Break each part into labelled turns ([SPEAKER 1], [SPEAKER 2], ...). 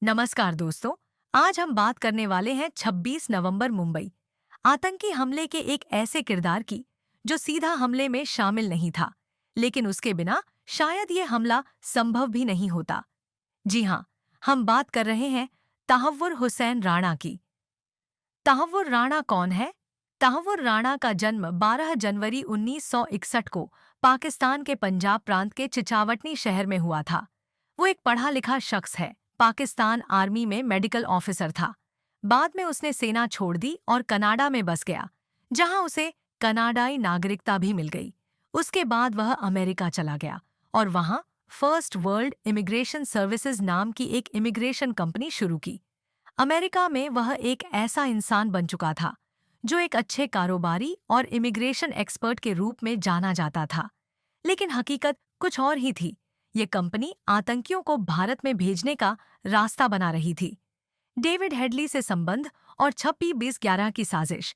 [SPEAKER 1] नमस्कार दोस्तों। आज हम बात करने वाले हैं 26 नवंबर मुंबई आतंकी हमले के एक ऐसे किरदार की जो सीधा हमले में शामिल नहीं था, लेकिन उसके बिना शायद ये हमला संभव भी नहीं होता। जी हाँ, हम बात कर रहे हैं तहव्वुर हुसैन राणा की। तहव्वुर राणा कौन है? तहव्वुर राणा का जन्म 12 जनवरी 1961 को पाकिस्तान के पंजाब प्रांत के चिचावटनी शहर में हुआ था। वो एक पढ़ा लिखा शख्स है। पाकिस्तान आर्मी में मेडिकल ऑफिसर था। बाद में उसने सेना छोड़ दी और कनाडा में बस गया, जहां उसे कनाडाई नागरिकता भी मिल गई। उसके बाद वह अमेरिका चला गया और वहां फर्स्ट वर्ल्ड इमिग्रेशन सर्विसेज नाम की एक इमिग्रेशन कंपनी शुरू की। अमेरिका में वह एक ऐसा इंसान बन चुका था जो एक अच्छे कारोबारी और इमिग्रेशन एक्सपर्ट के रूप में जाना जाता था। लेकिन हकीकत कुछ और ही थी। ये कंपनी आतंकियों को भारत में भेजने का रास्ता बना रही थी। डेविड हेडली से संबंध और 26/11 की साजिश।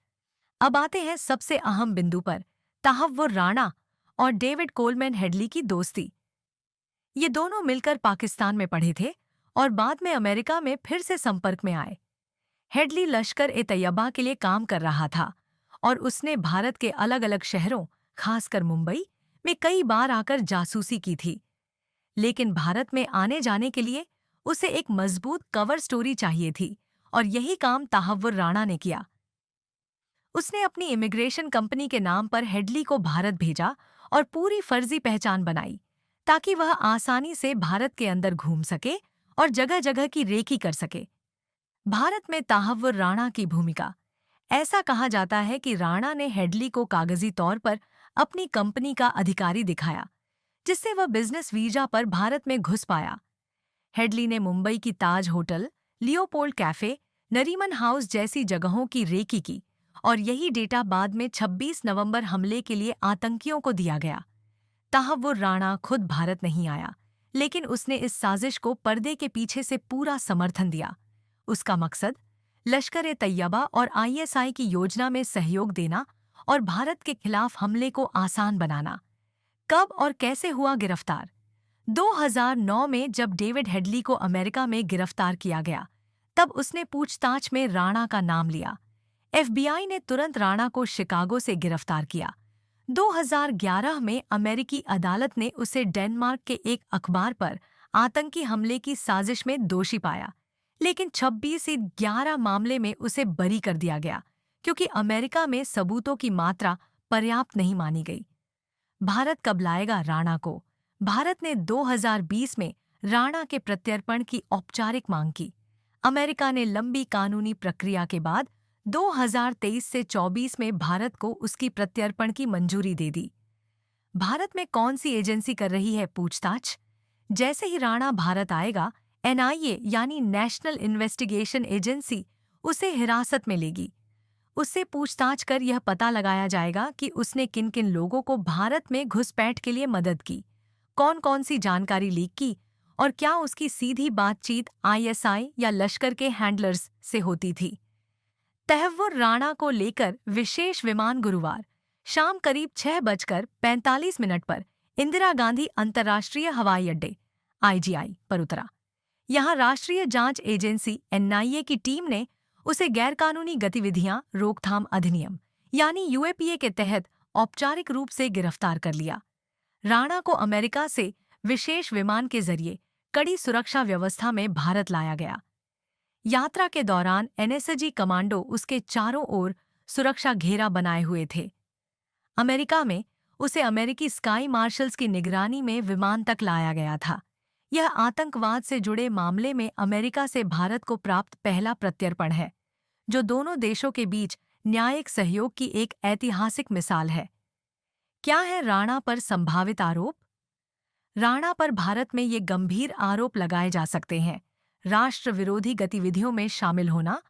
[SPEAKER 1] अब आते हैं सबसे अहम बिंदु पर, तहव्वुर राणा और डेविड कोलमैन हेडली की दोस्ती। ये दोनों मिलकर पाकिस्तान में पढ़े थे और बाद में अमेरिका में फिर से संपर्क में आए। हेडली लश्कर-ए-तैयबा के लिए काम कर रहा था और उसने भारत के अलग अलग शहरों, खासकर मुंबई में कई बार आकर जासूसी की थी। लेकिन भारत में आने जाने के लिए उसे एक मजबूत कवर स्टोरी चाहिए थी और यही काम तहव्वुर राणा ने किया। उसने अपनी इमिग्रेशन कंपनी के नाम पर हेडली को भारत भेजा और पूरी फर्जी पहचान बनाई ताकि वह आसानी से भारत के अंदर घूम सके और जगह जगह की रेकी कर सके। भारत में तहव्वुर राणा की भूमिका। ऐसा कहा जाता है कि राणा ने हेडली को कागजी तौर पर अपनी कंपनी का अधिकारी दिखाया, जिससे वह बिजनेस वीजा पर भारत में घुस पाया। हेडली ने मुंबई की Taj hotel, Leopold cafe, Nariman house जैसी जगहों की रेकी की और यही डेटा बाद में 26 नवंबर हमले के लिए आतंकियों को दिया गया। तहव्वुर राणा खुद भारत नहीं आया, लेकिन उसने इस साजिश को पर्दे के पीछे से पूरा समर्थन दिया। उसका मकसद लश्कर-ए-तैयबा और आईएसआई की योजना में सहयोग देना और भारत के खिलाफ हमले को आसान बनाना। कब और कैसे हुआ गिरफ्तार? 2009 में जब डेविड हेडली को अमेरिका में गिरफ्तार किया गया, तब उसने पूछताछ में राणा का नाम लिया। एफबीआई ने तुरंत राणा को शिकागो से गिरफ्तार किया। 2011 में अमेरिकी अदालत ने उसे डेनमार्क के एक अखबार पर आतंकी हमले की साजिश में दोषी पाया, लेकिन 26/11 मामले में उसे बरी कर दिया गया क्योंकि अमेरिका में सबूतों की मात्रा पर्याप्त नहीं मानी गई। भारत कब लाएगा राणा को? भारत ने 2020 में राणा के प्रत्यर्पण की औपचारिक मांग की। अमेरिका ने लंबी कानूनी प्रक्रिया के बाद 2023 से 24 में भारत को उसकी प्रत्यर्पण की मंजूरी दे दी। भारत में कौन सी एजेंसी कर रही है पूछताछ? जैसे ही राणा भारत आएगा, एनआईए यानी नेशनल इन्वेस्टिगेशन एजेंसी उसे हिरासत में लेगी। उससे पूछताछ कर यह पता लगाया जाएगा कि उसने किन किन लोगों को भारत में घुसपैठ के लिए मदद की, कौन कौन सी जानकारी लीक की और क्या उसकी सीधी बातचीत आईएसआई या लश्कर के हैंडलर्स से होती थी। तहव्वुर राणा को लेकर विशेष विमान गुरुवार शाम करीब 6:45 पर इंदिरा गांधी अंतर्राष्ट्रीय हवाई अड्डे आईजीआई पर उतरा। यहां राष्ट्रीय जांच एजेंसी एनआईए की टीम ने उसे गैरकानूनी गतिविधियां रोकथाम अधिनियम यानी यूएपीए के तहत औपचारिक रूप से गिरफ्तार कर लिया। राणा को अमेरिका से विशेष विमान के जरिए कड़ी सुरक्षा व्यवस्था में भारत लाया गया। यात्रा के दौरान एनएसजी कमांडो उसके चारों ओर सुरक्षा घेरा बनाए हुए थे। अमेरिका में उसे अमेरिकी स्काई मार्शल्स की निगरानी में विमान तक लाया गया था। यह आतंकवाद से जुड़े मामले में अमेरिका से भारत को प्राप्त पहला प्रत्यर्पण है, जो दोनों देशों के बीच न्यायिक सहयोग की एक ऐतिहासिक मिसाल है। क्या है राणा पर संभावित आरोप? राणा पर भारत में ये गंभीर आरोप लगाए जा सकते हैं। राष्ट्र विरोधी गतिविधियों में शामिल होना,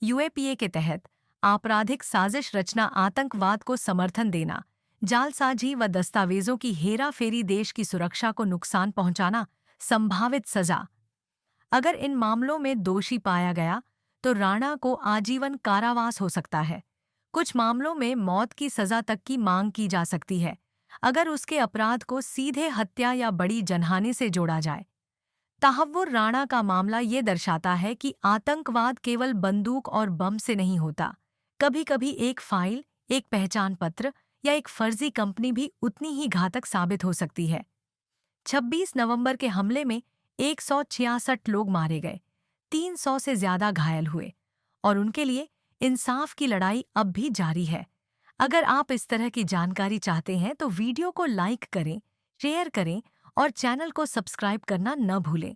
[SPEAKER 1] यूएपीए के तहत आपराधिक साजिश रचना, आतंकवाद को समर्थन देना, जालसाजी व दस्तावेजों की हेराफेरी, देश की सुरक्षा को नुकसान पहुंचाना। संभावित सजा। अगर इन मामलों में दोषी पाया गया तो राणा को आजीवन कारावास हो सकता है। कुछ मामलों में मौत की सजा तक की मांग की जा सकती है, अगर उसके अपराध को सीधे हत्या या बड़ी जनहानि से जोड़ा जाए। तहव्वुर राणा का मामला ये दर्शाता है कि आतंकवाद केवल बंदूक और बम से नहीं होता। कभी कभी एक फाइल, एक पहचान पत्र या एक फर्जी कंपनी भी उतनी ही घातक साबित हो सकती है। 26 नवंबर के हमले में 166 लोग मारे गए, 300 से ज्यादा घायल हुए और उनके लिए इंसाफ की लड़ाई अब भी जारी है। अगर आप इस तरह की जानकारी चाहते हैं तो वीडियो को लाइक करें, शेयर करें और चैनल को सब्सक्राइब करना न भूलें।